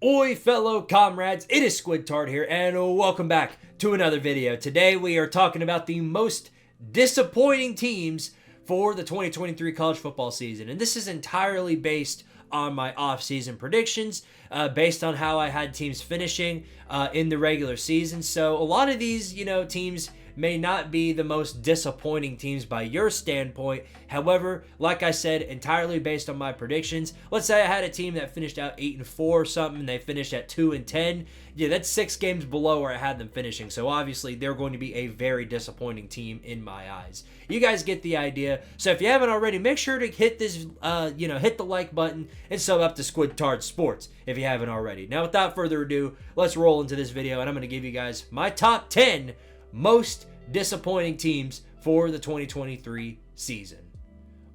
Oi fellow comrades, it is Squidtard here and welcome back to another video. Today we are talking about the most disappointing teams for the 2023 college football season. And this is entirely based on my off-season predictions, based on how I had teams finishing in the regular season. So a lot of these, teams may not be the most disappointing teams by your standpoint. However, like I said, entirely based on my predictions. Let's say I had a team that finished out 8-4 or something, and they finished at 2-10. Yeah, that's 6 games below where I had them finishing. So obviously, they're going to be a very disappointing team in my eyes. You guys get the idea. So if you haven't already, make sure to hit this, hit the like button and sub up to Squidtard Sports if you haven't already. Now, without further ado, let's roll into this video, and I'm going to give you guys my top 10 most disappointing teams for the 2023 season.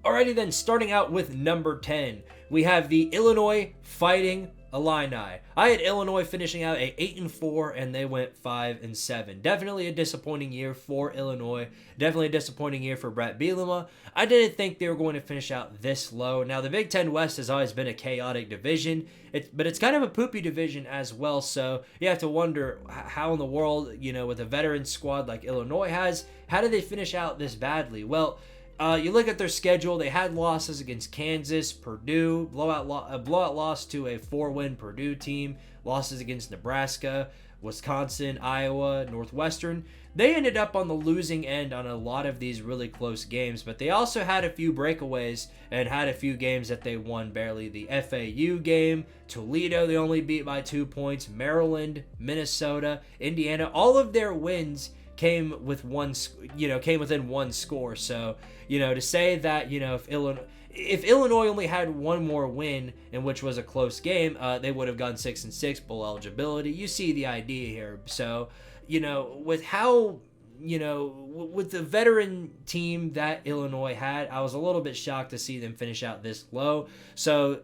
Alrighty then, starting out with number 10, we have the Illinois Fighting Illini. I had Illinois finishing out at 8-4 and they went 5-7. Definitely a disappointing year for Illinois. Definitely a disappointing year for Brett Bielema. I didn't think they were going to finish out this low. Now the Big Ten West has always been a chaotic division, but it's kind of a poopy division as well. So you have to wonder how in the world, with a veteran squad like Illinois has, how did they finish out this badly? Well, you look at their schedule, they had losses against Kansas, Purdue, a blowout loss to a 4-win Purdue team, losses against Nebraska, Wisconsin, Iowa, Northwestern. They ended up on the losing end on a lot of these really close games, but they also had a few breakaways and had a few games that they won barely. The FAU game, Toledo, they only beat by 2 points, Maryland, Minnesota, Indiana, all of their wins came within one score. So, to say that, if Illinois only had one more win, in which was a close game, they would have gone 6-6 bowl eligibility. You see the idea here. So, with how, with the veteran team that Illinois had, I was a little bit shocked to see them finish out this low. So,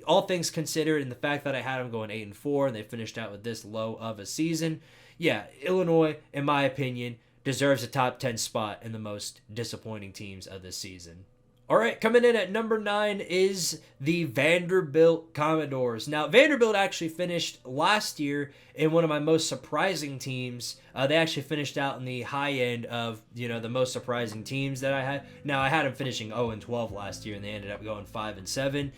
all things considered, and the fact that I had them going 8-4 and they finished out with this low of a season, yeah, Illinois, in my opinion, deserves a top 10 spot in the most disappointing teams of this season. All right, coming in at number 9 is the Vanderbilt Commodores. Now, Vanderbilt actually finished last year in one of my most surprising teams. They actually finished out in the high end of, the most surprising teams that I had. Now, I had them finishing 0-12 last year, and they ended up going 5-7.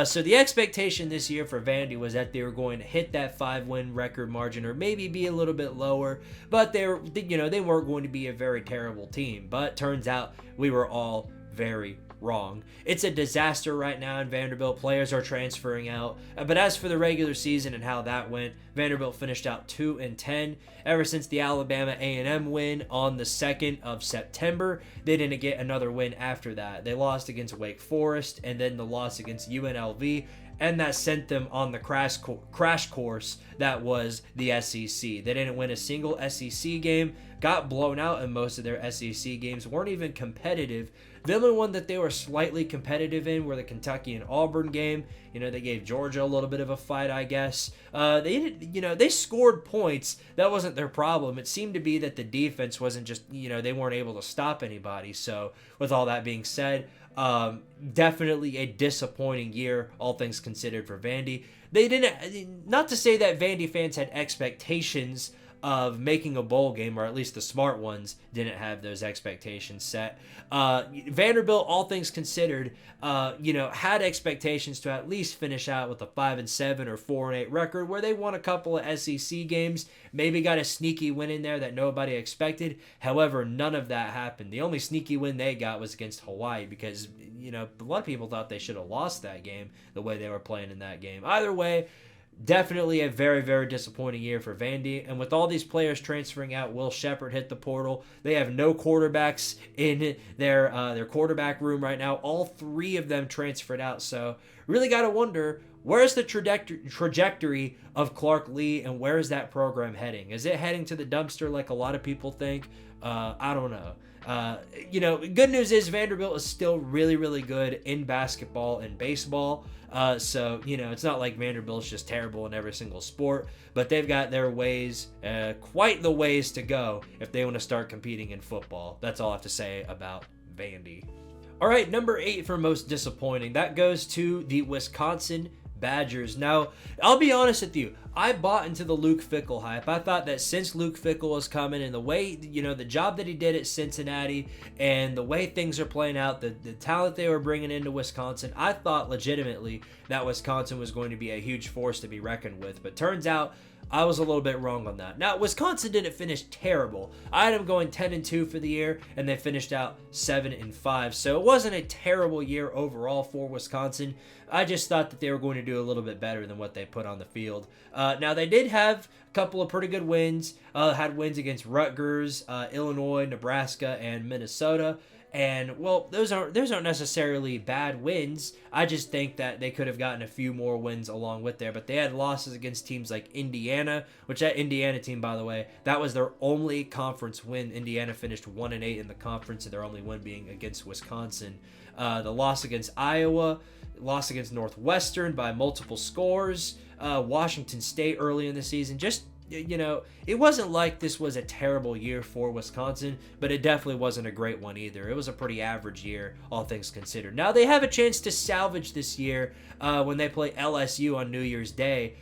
So the expectation this year for Vandy was that they were going to hit that 5-win record margin, or maybe be a little bit lower. But they weren't going to be a very terrible team. But turns out we were all very wrong. It's a disaster right now in Vanderbilt. Players are transferring out. But as for the regular season and how that went, Vanderbilt finished out 2-10. Ever since the Alabama A&M win on the 2nd of September, they didn't get another win after that. They lost against Wake Forest and then the loss against UNLV, and that sent them on the crash course that was the SEC. They didn't win a single SEC game, got blown out in most of their SEC games, weren't even competitive. The only one that they were slightly competitive in were the Kentucky and Auburn game. They gave Georgia a little bit of a fight, I guess. They scored points. That wasn't their problem. It seemed to be that the defense wasn't just, they weren't able to stop anybody. So with all that being said, definitely a disappointing year, all things considered, for Vandy. They didn't, not to say that Vandy fans had expectations of making a bowl game, or at least the smart ones didn't have those expectations set. Vanderbilt, all things considered, had expectations to at least finish out with a 5-7 or 4-8 record, where they won a couple of SEC games, maybe got a sneaky win in there that nobody expected. However, none of that happened. The only sneaky win they got was against Hawaii, because a lot of people thought they should have lost that game the way they were playing in that game. Either way, definitely a very, very disappointing year for Vandy. And with all these players transferring out, Will Shepherd hit the portal. They have no quarterbacks in their quarterback room right now. All 3 of them transferred out. So really got to wonder, where's the trajectory of Clark Lee, and where is that program heading? Is it heading to the dumpster like a lot of people think? I don't know. Good news is Vanderbilt is still really, really good in basketball and baseball. So, it's not like Vanderbilt's just terrible in every single sport, but they've got their ways, quite the ways to go if they want to start competing in football. That's all I have to say about Vandy. All right, number 8 for most disappointing. That goes to the Wisconsin Badgers. Now, I'll be honest with you. I bought into the Luke Fickell hype. I thought that since Luke Fickell was coming and the way, the job that he did at Cincinnati and the way things are playing out, the talent they were bringing into Wisconsin, I thought legitimately that Wisconsin was going to be a huge force to be reckoned with. But turns out I was a little bit wrong on that. Now, Wisconsin didn't finish terrible. I had them going 10-2 for the year, and they finished out 7-5. So it wasn't a terrible year overall for Wisconsin. I just thought that they were going to do a little bit better than what they put on the field. Now, they did have a couple of pretty good wins. Had wins against Rutgers, Illinois, Nebraska, and Minnesota. And, well, those aren't necessarily bad wins. I just think that they could have gotten a few more wins along with there. But they had losses against teams like Indiana, which that Indiana team, by the way, that was their only conference win. Indiana finished 1-8 in the conference, and their only win being against Wisconsin. The loss against Iowa, loss against Northwestern by multiple scores, Washington State early in the season. Just, it wasn't like this was a terrible year for Wisconsin, but it definitely wasn't a great one either. It was a pretty average year, all things considered. Now, they have a chance to salvage this year when they play LSU on New Year's Day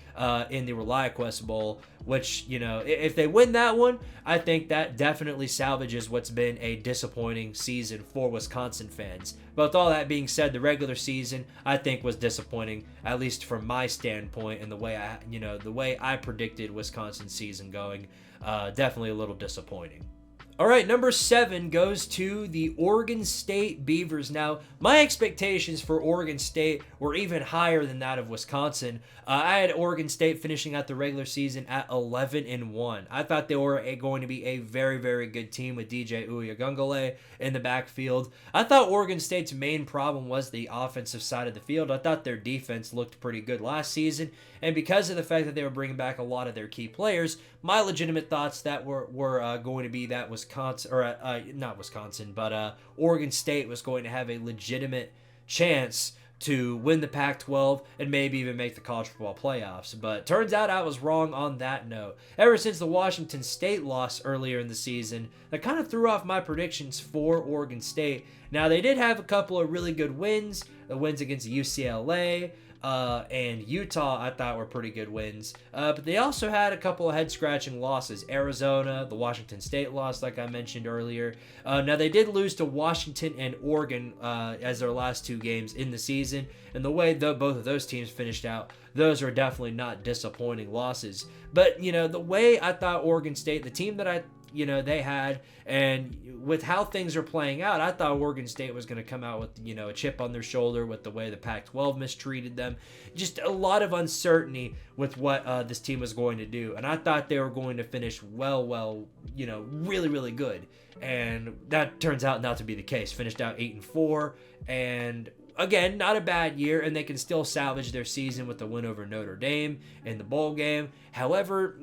in the ReliaQuest Bowl, which, if they win that one, I think that definitely salvages what's been a disappointing season for Wisconsin fans. But with all that being said, the regular season, I think, was disappointing, at least from my standpoint, and the way I predicted Wisconsin's season going. Definitely a little disappointing. All right, number 7 goes to the Oregon State Beavers. Now, my expectations for Oregon State were even higher than that of Wisconsin. I had Oregon State finishing out the regular season at 11-1. I thought they were going to be a very, very good team with DJ Uiagalelei in the backfield. I thought Oregon State's main problem was the offensive side of the field. I thought their defense looked pretty good last season, and because of the fact that they were bringing back a lot of their key players, my legitimate thoughts that were going to be that Oregon State was going to have a legitimate chance to win the Pac-12 and maybe even make the college football playoffs. But turns out I was wrong on that note. Ever since the Washington State loss earlier in the season, that kind of threw off my predictions for Oregon State. Now, they did have a couple of really good wins. The wins against UCLA and Utah, I thought, were pretty good wins. But they also had a couple of head-scratching losses. Arizona, the Washington State loss, like I mentioned earlier. Now, they did lose to Washington and Oregon as their last 2 games in the season. And the way both of those teams finished out, those are definitely not disappointing losses. But, the way I thought Oregon State, the team that they had, and with how things are playing out, I thought Oregon State was going to come out with, a chip on their shoulder with the way the Pac-12 mistreated them. Just a lot of uncertainty with what this team was going to do. And I thought they were going to finish really, really good. And that turns out not to be the case. Finished out 8-4, and again, not a bad year, and they can still salvage their season with the win over Notre Dame in the bowl game. However,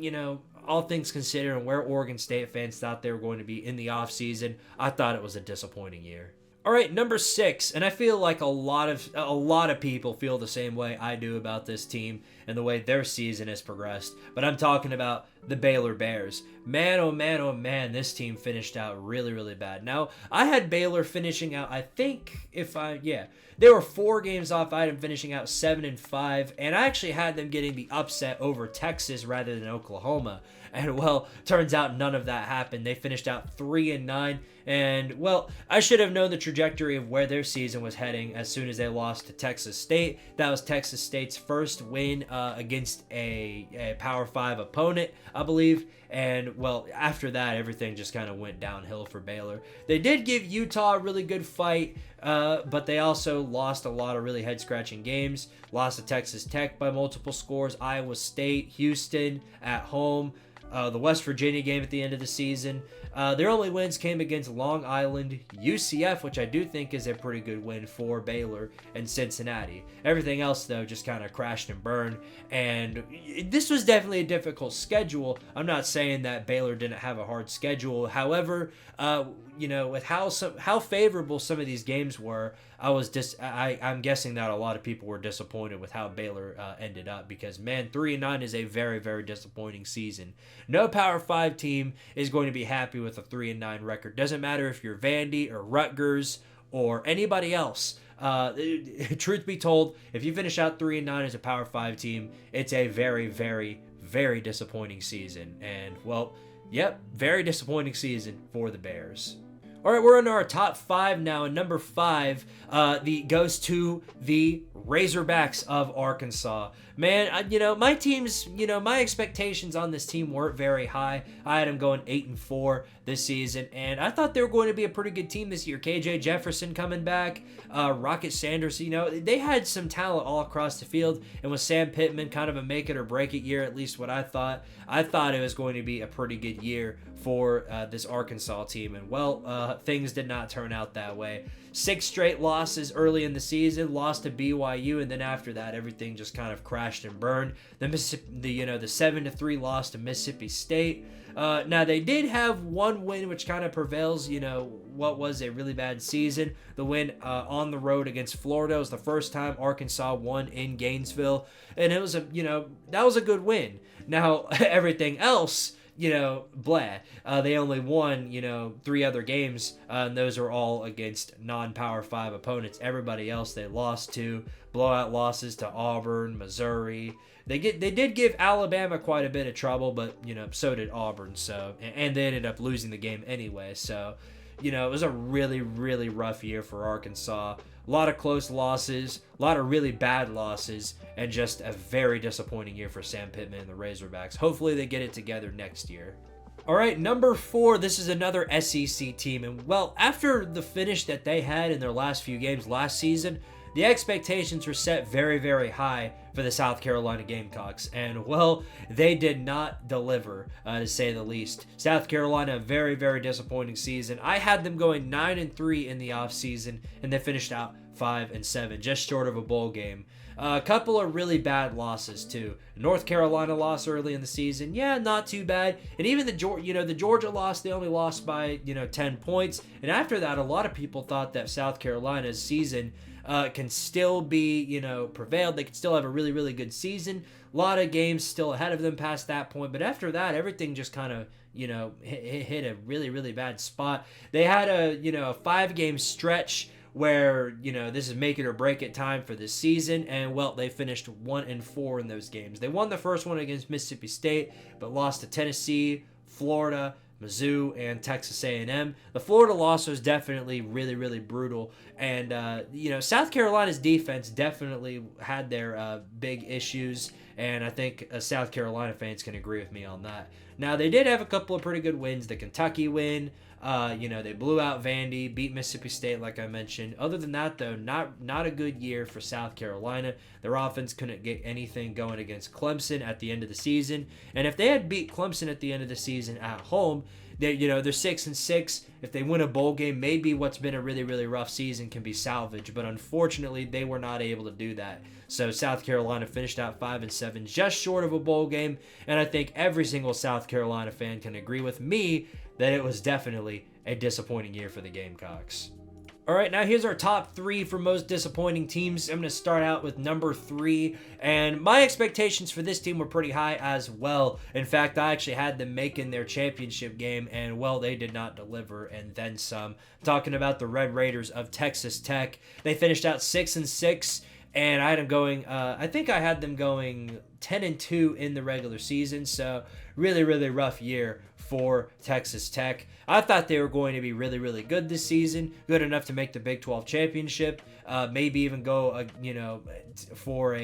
all things considered, and where Oregon State fans thought they were going to be in the offseason, I thought it was a disappointing year. All right, number 6, and I feel like a lot of people feel the same way I do about this team and the way their season has progressed, but I'm talking about the Baylor Bears. Man, oh man, oh man, this team finished out really, really bad. Now, I had Baylor finishing out, they were 4 games off. I had them finishing out 7-5, and I actually had them getting the upset over Texas rather than Oklahoma. And, well, turns out none of that happened. They finished out 3-9, and, well, I should have known the trajectory of where their season was heading as soon as they lost to Texas State. That was Texas State's first win against a Power 5 opponent, I believe. And, well, after that, everything just kind of went downhill for Baylor. They did give Utah a really good fight, but they also lost a lot of really head-scratching games. Lost to Texas Tech by multiple scores, Iowa State, Houston at home, the West Virginia game at the end of the season. Their only wins came against Long Island, UCF, which I do think is a pretty good win for Baylor, and Cincinnati. Everything else, though, just kind of crashed and burned, and this was definitely a difficult schedule. I'm not saying that Baylor didn't have a hard schedule. However, with how favorable some of these games were, I'm guessing that a lot of people were disappointed with how Baylor ended up, because, man, 3-9 is a very, very disappointing season. No Power 5 team is going to be happy with a 3-9 record. Doesn't matter if you're Vandy or Rutgers or anybody else. Truth be told, if you finish out 3-9 as a Power 5 team, it's a very, very, very disappointing season. And, well, yep, very disappointing season for the Bears. All right, we're into our top 5 now, and number 5 goes to the Razorbacks of Arkansas. Man, my team's, my expectations on this team weren't very high. I had them going 8-4 this season, and I thought they were going to be a pretty good team this year. KJ Jefferson coming back, Rocket Sanders, they had some talent all across the field, and with Sam Pittman kind of a make it or break it year, at least what I thought it was going to be a pretty good year for this Arkansas team, and well, things did not turn out that way. 6 straight losses early in the season, lost to BYU, and then after that, everything just kind of crashed and burned. The 7-3 loss to Mississippi State. Now they did have one win, which kind of prevails, what was a really bad season. The win on the road against Florida was the first time Arkansas won in Gainesville, and it was that was a good win. Now everything else, blah. They only won, 3 other games, and those are all against non-Power 5 opponents. Everybody else they lost to. Blowout losses to Auburn, Missouri. They did give Alabama quite a bit of trouble, but, so did Auburn. So, and they ended up losing the game anyway. So, it was a really, really rough year for Arkansas. A lot of close losses, a lot of really bad losses, and just a very disappointing year for Sam Pittman and the Razorbacks. Hopefully they get it together next year. All right, number 4, this is another SEC team. And, well, after the finish that they had in their last few games last season, the expectations were set very, very high for the South Carolina Gamecocks. And, well, they did not deliver, to say the least. South Carolina, a very, very disappointing season. I had them going 9-3 in the offseason, and they finished out 5-7, just short of a bowl game. A couple of really bad losses, too. North Carolina loss early in the season. Yeah, not too bad. And even the Georgia loss, they only lost by, 10 points. And after that, a lot of people thought that South Carolina's season can still be, prevailed. They could still have a really, really good season. A lot of games still ahead of them past that point. But after that, everything just kind of, hit a really, really bad spot. They had a 5-game stretch where, this is make it or break it time for this season. And, well, they finished 1-4 in those games. They won the first one against Mississippi State, but lost to Tennessee, Florida, Mizzou, and Texas A&M. The Florida loss was definitely really, really brutal. And, South Carolina's defense definitely had their big issues. And I think South Carolina fans can agree with me on that. Now, they did have a couple of pretty good wins. The Kentucky win, they blew out Vandy, beat Mississippi State, like I mentioned. Other than that, though, not a good year for South Carolina. Their offense couldn't get anything going against Clemson at the end of the season. And if they had beat Clemson at the end of the season at home, they're 6-6. If they win a bowl game, maybe what's been a really, really rough season can be salvaged. But unfortunately, they were not able to do that. So South Carolina finished out 5-7, just short of a bowl game. And I think every single South Carolina fan can agree with me that it was definitely a disappointing year for the Gamecocks. All right, now here's our top 3 for most disappointing teams. I'm going to start out with number 3, and my expectations for this team were pretty high as well. In fact, I actually had them making their championship game, and, well, they did not deliver, and then some. I'm talking about the Red Raiders of Texas Tech. They finished out 6-6, and I had them going, I think I had them going 10-2 in the regular season, so really, really rough year for Texas Tech. I thought they were going to be really, really good this season, good enough to make the Big 12 championship, maybe even go, for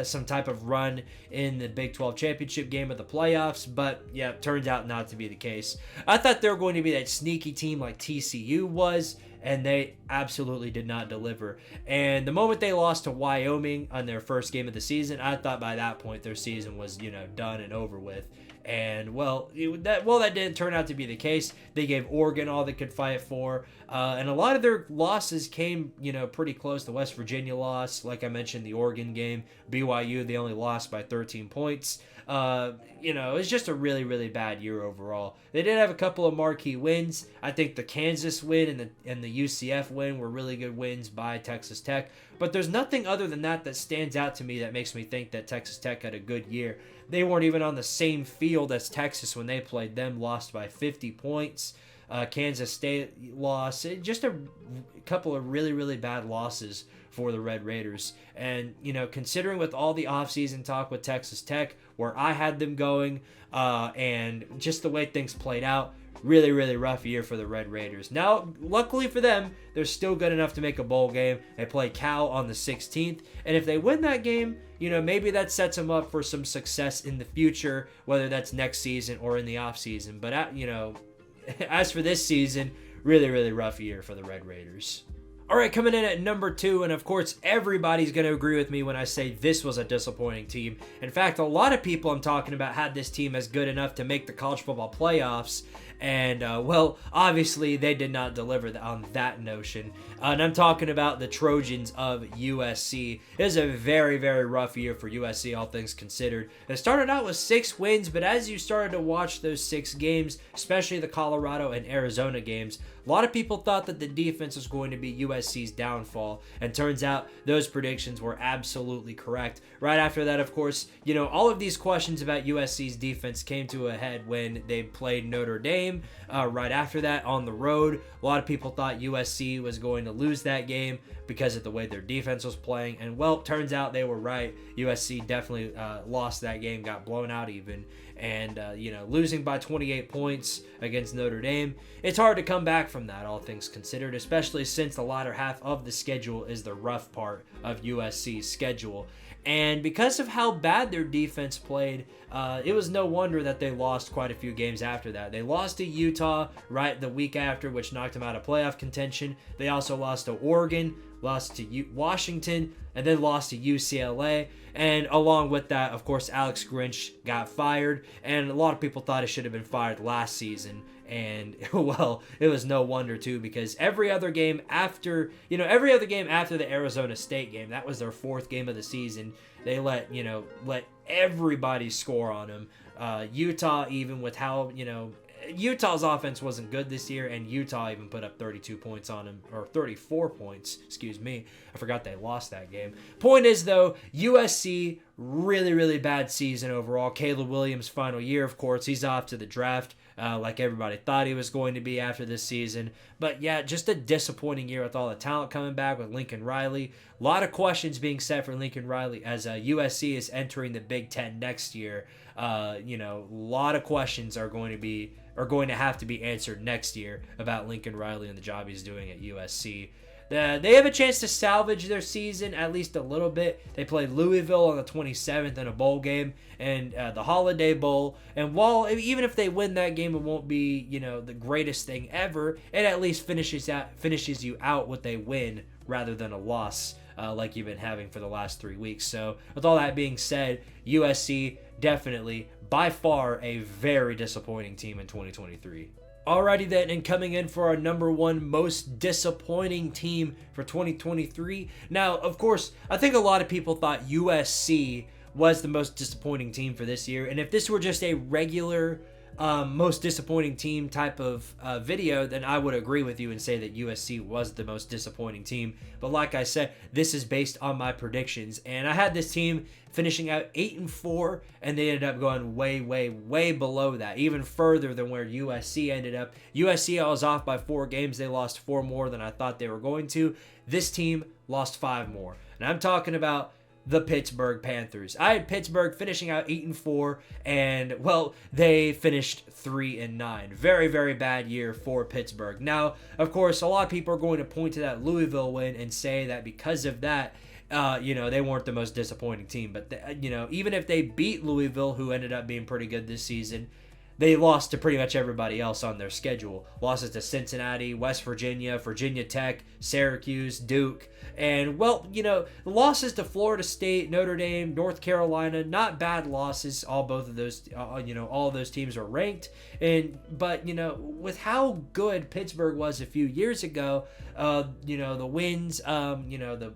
some type of run in the Big 12 championship game of the playoffs, but yeah, turns out not to be the case. I thought they were going to be that sneaky team like TCU was, and they absolutely did not deliver. And the moment they lost to Wyoming on their first game of the season, I thought by that point their season was, done and over with. And, well, that didn't turn out to be the case. They gave Oregon all they could fight for. And a lot of their losses came, pretty close. The West Virginia loss, like I mentioned, the Oregon game. BYU, they only lost by 13 points. It was just a really, really bad year overall. They did have a couple of marquee wins. I think the Kansas win and the UCF win were really good wins by Texas Tech. But there's nothing other than that stands out to me that makes me think that Texas Tech had a good year. They weren't even on the same field as Texas when they played them, lost by 50 points. Kansas State loss. Just a couple of really, really bad losses for the Red Raiders. And, considering with all the offseason talk with Texas Tech, where I had them going, and just the way things played out, really, really rough year for the Red Raiders. Now, luckily for them, they're still good enough to make a bowl game. They play Cal on the 16th. And if they win that game, maybe that sets them up for some success in the future, whether that's next season or in the offseason. But, as for this season, really, really rough year for the Red Raiders. All right, coming in at number 2, and of course, everybody's going to agree with me when I say this was a disappointing team. In fact, a lot of people I'm talking about had this team as good enough to make the college football playoffs, and, obviously, they did not deliver on that notion. And I'm talking about the Trojans of USC. It was a very, very rough year for USC, all things considered. It started out with 6 wins, but as you started to watch those 6 games, especially the Colorado and Arizona games, a lot of people thought that the defense was going to be USC's downfall, and turns out those predictions were absolutely correct. Right after that, of course, all of these questions about USC's defense came to a head when they played Notre Dame. Right after that, on the road, a lot of people thought USC was going to lose that game because of the way their defense was playing, and turns out they were right. USC definitely lost that game, got blown out even, and losing by 28 points against Notre Dame, it's hard to come back from that, all things considered, especially since the latter half of the schedule is the rough part of USC's schedule. And because of how bad their defense played, it was no wonder that they lost quite a few games after that. They lost to Utah right the week after, which knocked them out of playoff contention. They also lost to Oregon, lost to Washington, and then lost to UCLA. And along with that, of course, Alex Grinch got fired, and a lot of people thought he should have been fired last season. And, it was no wonder, too, because every other game after the Arizona State game, that was their 4th game of the season, they let everybody score on them. Utah, even with how, Utah's offense wasn't good this year, and Utah even put up 32 points on him, or 34 points, excuse me. I forgot they lost that game. Point is, though, USC, really, really bad season overall. Caleb Williams' final year, of course, he's off to the draft. Like everybody thought he was going to be after this season. But yeah, just a disappointing year with all the talent coming back with Lincoln Riley. A lot of questions being set for Lincoln Riley as USC is entering the Big Ten next year. A lot of questions are going to have to be answered next year about Lincoln Riley and the job he's doing at USC. They have a chance to salvage their season at least a little bit. They play Louisville on the 27th in a bowl game, and the Holiday Bowl. And even if they win that game, it won't be the greatest thing ever. It at least finishes you out with a win rather than a loss, like you've been having for the last 3 weeks. So with all that being said, USC definitely by far a very disappointing team in 2023. Alrighty then, and coming in for our number 1 most disappointing team for 2023. Now, of course, I think a lot of people thought USC was the most disappointing team for this year. And if this were just a regular most disappointing team type of video, then I would agree with you and say that USC was the most disappointing team. But like I said, this is based on my predictions, and I had this team finishing out 8-4, and they ended up going way, way, way below that, even further than where USC ended up. USC, I was off by 4 games. They lost 4 more than I thought they were going to. This team lost 5 more, and I'm talking about the Pittsburgh Panthers. I had Pittsburgh finishing out 8-4, and they finished 3-9. Very, very bad year for Pittsburgh. Now, of course, a lot of people are going to point to that Louisville win and say that because of that, they weren't the most disappointing team. But even if they beat Louisville, who ended up being pretty good this season, they lost to pretty much everybody else on their schedule. Losses to Cincinnati, West Virginia, Virginia Tech, Syracuse, Duke, and losses to Florida State, Notre Dame, North Carolina. Not bad losses. Both of those, all of those teams are ranked. But with how good Pittsburgh was a few years ago, the wins, the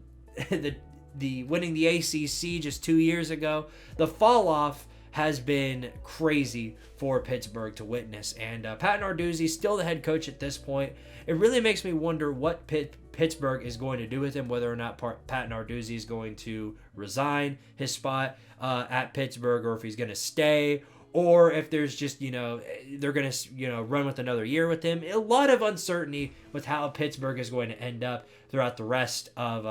winning the ACC just 2 years ago, the fall off has been crazy for Pittsburgh to witness. And Pat Narduzzi, still the head coach at this point. It really makes me wonder what Pittsburgh is going to do with him, whether or not Pat Narduzzi is going to resign his spot at Pittsburgh, or if he's going to stay, or if there's just, they're going to, run with another year with him. A lot of uncertainty with how Pittsburgh is going to end up throughout the rest of,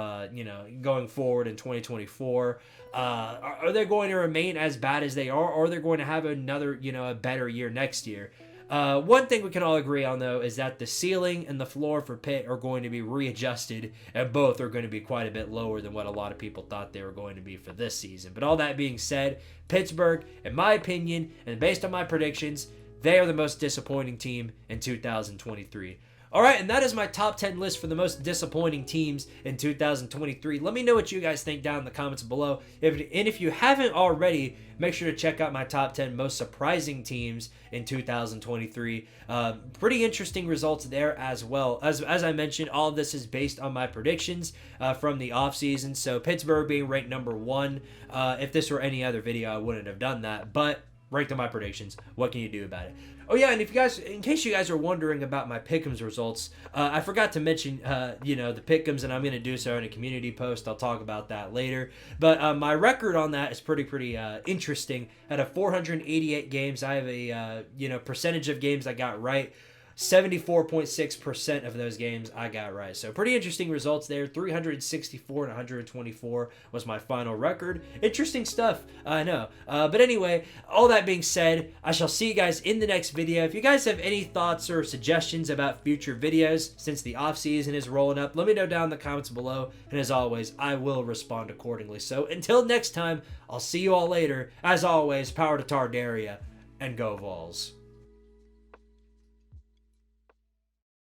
going forward in 2024. Are they going to remain as bad as they are, or are they going to have another, a better year next year? One thing we can all agree on, though, is that the ceiling and the floor for Pitt are going to be readjusted, and both are going to be quite a bit lower than what a lot of people thought they were going to be for this season. But all that being said, Pittsburgh, in my opinion, and based on my predictions, they are the most disappointing team in 2023. All right, and that is my top 10 list for the most disappointing teams in 2023. Let me know what you guys think down in the comments below. If you haven't already, make sure to check out my top 10 most surprising teams in 2023. Pretty interesting results there as well. As I mentioned, all of this is based on my predictions from the offseason. So Pittsburgh being ranked number 1. If this were any other video, I wouldn't have done that. But ranked on my predictions. What can you do about it? Oh yeah, and in case you guys are wondering about my pick'ems results, I forgot to mention, the pick'ems, and I'm going to do so in a community post. I'll talk about that later. But my record on that is pretty interesting. Out of 488 games, I have a percentage of games I got right. 74.6% of those games I got right. So pretty interesting results there. 364 and 124 was my final record. Interesting stuff, I know. But anyway, all that being said, I shall see you guys in the next video. If you guys have any thoughts or suggestions about future videos, since the off season is rolling up, let me know down in the comments below. And as always, I will respond accordingly. So until next time, I'll see you all later. As always, power to Tardaria, and go Vols.